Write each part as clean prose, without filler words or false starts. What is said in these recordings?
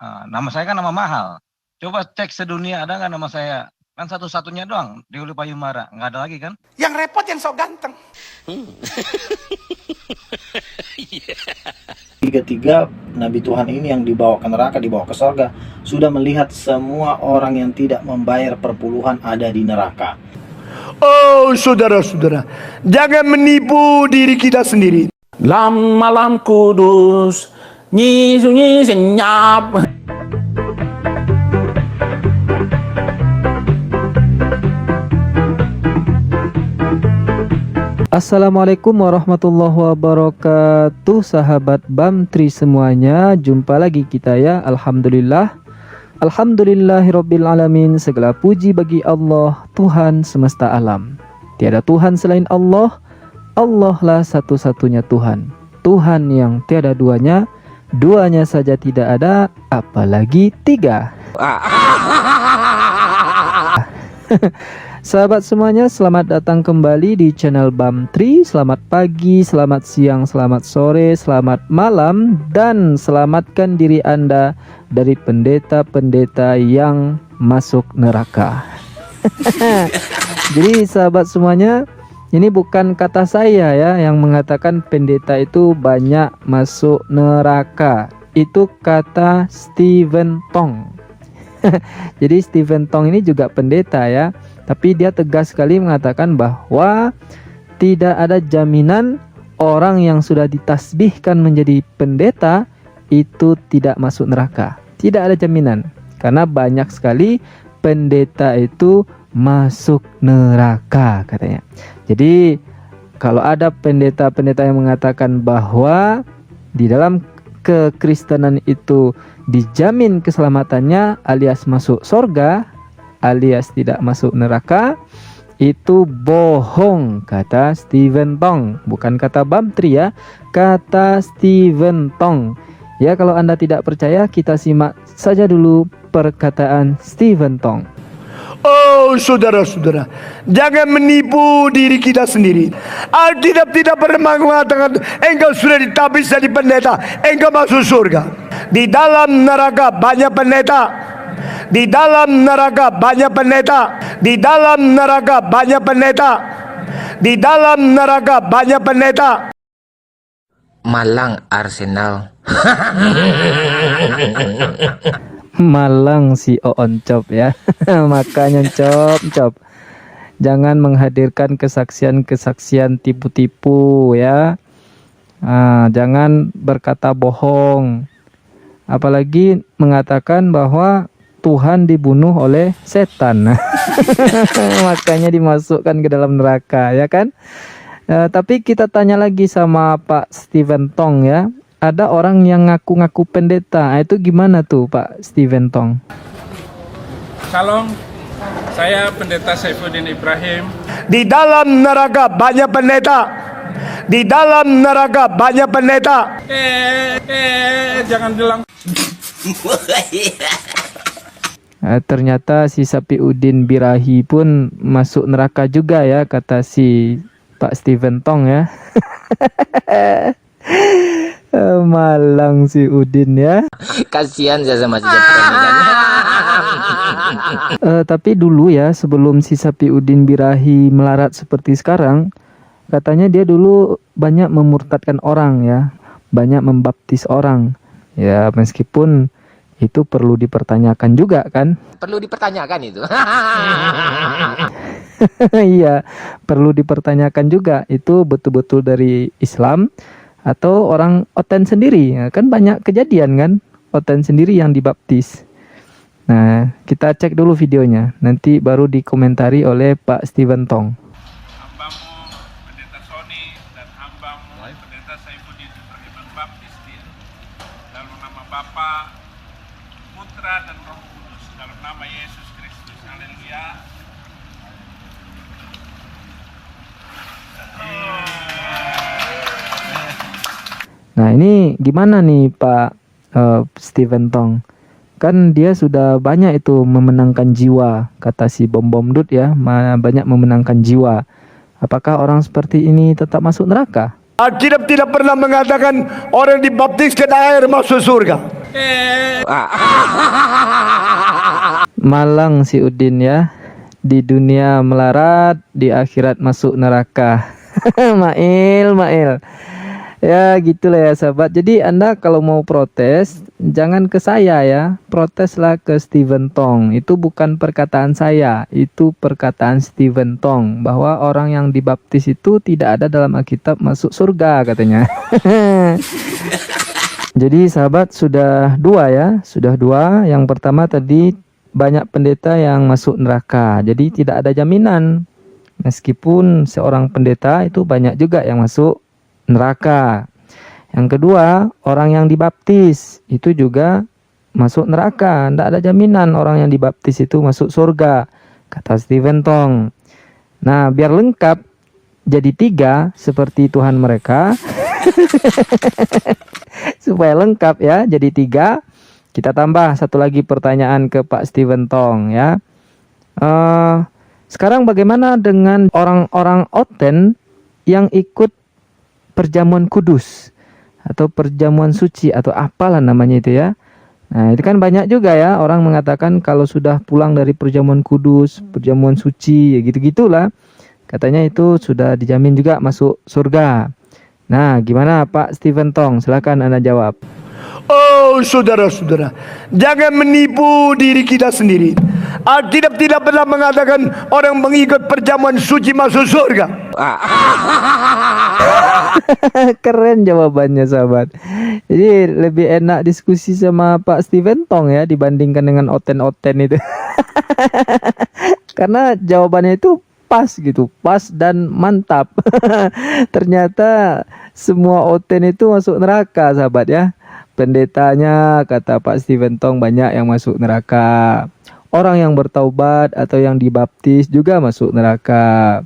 Nama saya kan nama mahal. Coba cek sedunia ada nggak nama saya? Kan satu-satunya doang di Ulu Payumara, nggak ada lagi kan? Yang repot yang sok ganteng. Tiga-tiga Nabi Tuhan ini yang dibawa ke neraka, dibawa ke surga, sudah melihat semua orang yang tidak membayar perpuluhan ada di neraka. Oh saudara-saudara, jangan menipu diri kita sendiri. Malam kudus, sunyi senyap. Assalamualaikum warahmatullahi wabarakatuh, sahabat Bamtri semuanya. Jumpa lagi kita ya. Alhamdulillahirabbil alamin. Segala puji bagi Allah, Tuhan semesta alam. Tiada Tuhan selain Allah. Allah lah satu-satunya Tuhan. Tuhan yang tiada duanya. Duanya saja tidak ada, apalagi tiga. Sahabat semuanya, selamat datang kembali di channel Bamtri. Selamat pagi, selamat siang, selamat sore, selamat malam, dan selamatkan diri Anda dari pendeta-pendeta yang masuk neraka. Jadi sahabat semuanya, ini bukan kata saya ya yang mengatakan pendeta itu banyak masuk neraka. Itu kata Stephen Tong. Jadi Stephen Tong ini juga pendeta ya, tapi dia tegas sekali mengatakan bahwa tidak ada jaminan orang yang sudah ditasbihkan menjadi pendeta itu tidak masuk neraka. Tidak ada jaminan, karena banyak sekali pendeta itu masuk neraka katanya. Jadi kalau ada pendeta-pendeta yang mengatakan bahwa di dalam kekristenan itu dijamin keselamatannya alias masuk surga alias tidak masuk neraka, itu bohong, kata Stephen Tong. Bukan kata Bamtri ya, kata Stephen Tong. Ya, kalau Anda tidak percaya, kita simak saja dulu perkataan Stephen Tong. Oh saudara-saudara, jangan menipu diri kita sendiri. Alkitab tidak pernah mengatakan engkau sudah ditabis jadi pendeta, engkau masuk surga. Di dalam neraka banyak pendeta. Di dalam neraka banyak pendeta. Di dalam neraka banyak pendeta. Di dalam neraka banyak pendeta. Malang Arsenal. Malang si Oon Cop ya. Makanya cop jangan menghadirkan kesaksian-kesaksian tipu-tipu ya. Jangan berkata bohong, apalagi mengatakan bahwa Tuhan dibunuh oleh setan. Makanya dimasukkan ke dalam neraka ya kan. Tapi kita tanya lagi sama Pak Stephen Tong ya. Ada orang yang ngaku-ngaku pendeta, itu gimana tuh Pak Stephen Tong? Shalom, saya pendeta Saifuddin Ibrahim. Di dalam neraka banyak pendeta. Di dalam neraka banyak pendeta. Jangan bilang. Ternyata si Sapiuddin Birahi pun masuk neraka juga ya, kata si Pak Stephen Tong ya. Malang si Udin ya. Kasihan saya sama si Tapi dulu ya, sebelum si Sapiuddin Birahi melarat seperti sekarang, katanya dia dulu banyak memurtadkan orang ya, banyak membaptis orang. Ya meskipun itu perlu dipertanyakan juga kan. Perlu dipertanyakan itu. Iya, perlu dipertanyakan juga itu betul-betul dari Islam atau orang Oten sendiri ya, kan banyak kejadian kan Oten sendiri yang dibaptis. Nah, kita cek dulu videonya, nanti baru dikomentari oleh Pak Stephen Tong. Hambamu pendeta Sony dan hambamu pendeta Saifuddin Ibrahim membaptis dia dalam nama Bapa, Putra dan Roh Kudus, dalam nama Yesus Kristus. Haleluya. Nah ini gimana nih Pak Stephen Tong? Kan dia sudah banyak itu memenangkan jiwa, kata si Bom Dut ya, banyak memenangkan jiwa. Apakah orang seperti ini tetap masuk neraka? Alkitab tidak pernah mengatakan orang dibaptiskan air masuk surga. Malang si Udin ya. Di dunia melarat, di akhirat masuk neraka. Mail. Ya gitulah ya sahabat. Jadi Anda kalau mau protes, jangan ke saya ya. Proteslah ke Stephen Tong. Itu bukan perkataan saya, itu perkataan Stephen Tong. Bahwa orang yang dibaptis itu tidak ada dalam Alkitab masuk surga katanya. Jadi sahabat sudah dua ya. Sudah dua. Yang pertama tadi banyak pendeta yang masuk neraka. Jadi tidak ada jaminan. Meskipun seorang pendeta itu banyak juga yang masuk neraka. Yang kedua, orang yang dibaptis itu juga masuk neraka. Tidak ada jaminan orang yang dibaptis itu masuk surga, kata Stephen Tong. Nah, biar lengkap jadi 3 seperti Tuhan mereka. Supaya lengkap ya, jadi 3. Kita tambah satu lagi pertanyaan ke Pak Stephen Tong ya. Sekarang bagaimana dengan orang-orang Oten yang ikut perjamuan kudus atau perjamuan suci atau apalah namanya itu ya. Nah, itu kan banyak juga ya orang mengatakan kalau sudah pulang dari perjamuan kudus, perjamuan suci, ya gitu-gitulah. Katanya itu sudah dijamin juga masuk surga. Nah, gimana Pak Stephen Tong? Silakan Anda jawab. Oh saudara-saudara, jangan menipu diri kita sendiri. Alkitab tidak pernah mengatakan orang mengikut perjamuan suci masuk surga. Keren jawabannya sahabat. Jadi lebih enak diskusi sama Pak Stephen Tong ya dibandingkan dengan oten-oten itu. Karena jawabannya itu pas gitu, pas dan mantap. Ternyata semua oten itu masuk neraka sahabat ya. Pendetanya kata Pak Stephen Tong banyak yang masuk neraka. Orang yang bertaubat atau yang dibaptis juga masuk neraka.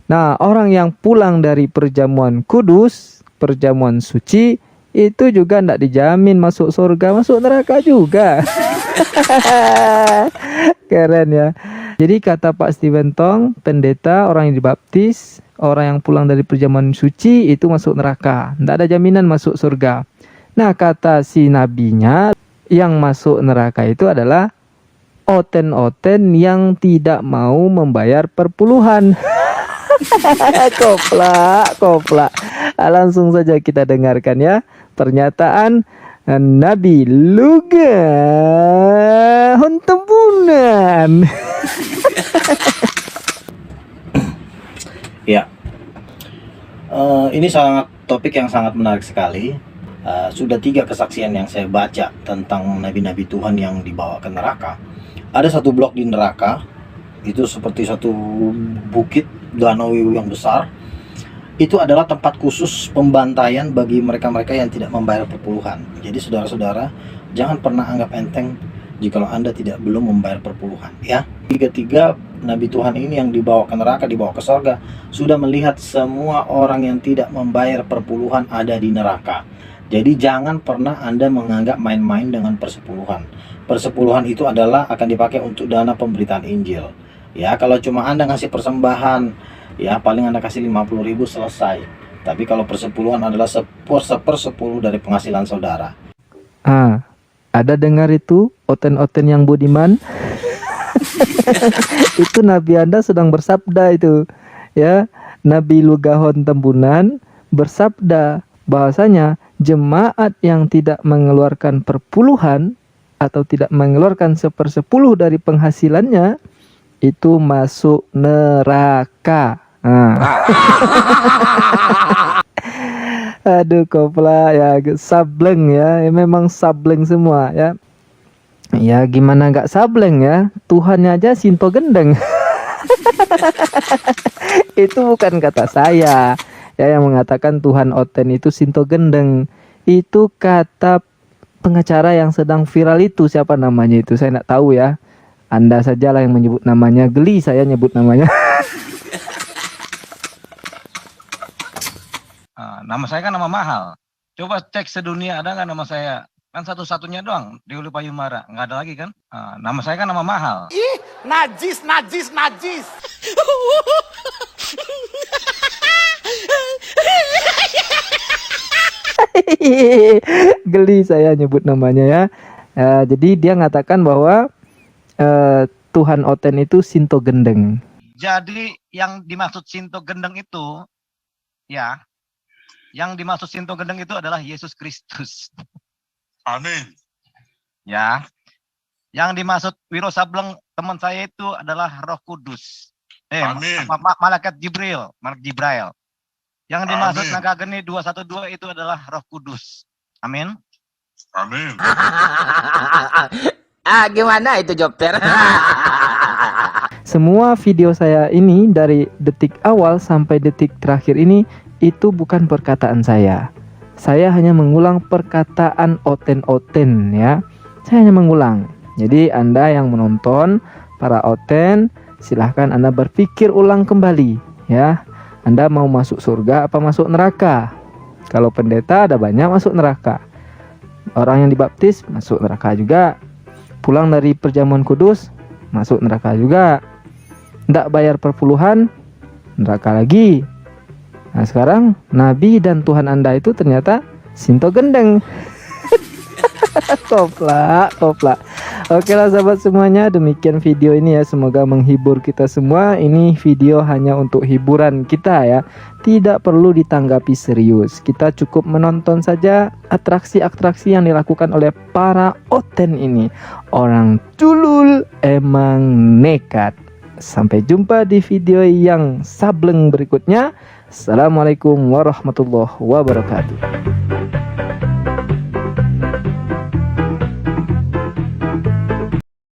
Nah, orang yang pulang dari perjamuan kudus, perjamuan suci, itu juga tidak dijamin masuk surga, masuk neraka juga. Keren ya. Jadi kata Pak Stephen Tong, pendeta, orang yang dibaptis, orang yang pulang dari perjamuan suci itu masuk neraka. Tidak ada jaminan masuk surga. Nah, kata si nabinya, yang masuk neraka itu adalah oten-oten yang tidak mau membayar perpuluhan. Koplak. Langsung saja kita dengarkan ya pernyataan Nabi Luga Hontembunan. Ya, ini topik yang sangat menarik sekali. Sudah 3 kesaksian yang saya baca tentang nabi-nabi Tuhan yang dibawa ke neraka. Ada satu blok di neraka, itu seperti satu bukit danau yang besar. Itu adalah tempat khusus pembantaian bagi mereka-mereka yang tidak membayar perpuluhan. Jadi saudara-saudara, jangan pernah anggap enteng jikalau Anda belum membayar perpuluhan ya. 3 nabi Tuhan ini yang dibawa ke neraka, dibawa ke sorga, sudah melihat semua orang yang tidak membayar perpuluhan ada di neraka. Jadi jangan pernah Anda menganggap main-main dengan persepuluhan. Persepuluhan itu adalah akan dipakai untuk dana pemberitaan Injil. Ya, kalau cuma Anda ngasih persembahan, ya paling Anda kasih 50.000 selesai. Tapi kalau persepuluhan adalah 1/10 dari penghasilan saudara. Ada dengar itu oten-oten yang budiman? Itu Nabi Anda sedang bersabda itu. Ya, Nabi Lugahon Tembunan bersabda bahwasanya jemaat yang tidak mengeluarkan perpuluhan atau tidak mengeluarkan 1/10 dari penghasilannya itu masuk neraka. Aduh kopla ya, sableng ya, memang sableng semua ya. Ya gimana nggak sableng ya, Tuhannya aja sinto gendeng. Itu bukan kata saya ya yang mengatakan Tuhan Oten itu sinto gendeng. Itu kata pengacara yang sedang viral itu, siapa namanya itu saya nggak tahu ya. Anda sajalah yang menyebut namanya, geli saya nyebut namanya. Nama saya kan nama mahal. Coba cek sedunia ada nggak nama saya? Kan satu-satunya doang di Ulu Payumara, nggak ada lagi kan? Nama saya kan nama mahal. Ih, najis. Geli saya nyebut namanya ya. Jadi dia ngatakan bahwa Tuhan Oten itu Sinto Gendeng. Jadi yang dimaksud Sinto Gendeng itu, ya, yang dimaksud Sinto Gendeng itu adalah Yesus Kristus. Amin. Ya, yang dimaksud Wiro Sableng teman saya itu adalah Roh Kudus. Amin. Malaikat Jibril, Malaikat Jibrail. Yang dimaksud Amin. Naga Geni 212 itu adalah Roh Kudus. Amin. Amin. Gimana itu Jopter? Semua video saya ini dari detik awal sampai detik terakhir ini itu bukan perkataan saya. Saya hanya mengulang perkataan Oten-Oten ya. Saya hanya mengulang. Jadi Anda yang menonton, para Oten, silahkan Anda berpikir ulang kembali ya. Anda mau masuk surga apa masuk neraka? Kalau pendeta ada banyak masuk neraka. Orang yang dibaptis masuk neraka juga. Pulang dari perjamuan kudus masuk neraka juga. Tidak bayar perpuluhan neraka lagi. Nah sekarang Nabi dan Tuhan Anda itu ternyata Sinto Gendeng. Koplak. Oke lah sahabat semuanya, demikian video ini ya, semoga menghibur kita semua. Ini video hanya untuk hiburan kita ya, tidak perlu ditanggapi serius. Kita cukup menonton saja atraksi-atraksi yang dilakukan oleh para Oten ini. Orang culul emang nekat. Sampai jumpa di video yang sableng berikutnya. Assalamualaikum warahmatullahi wabarakatuh.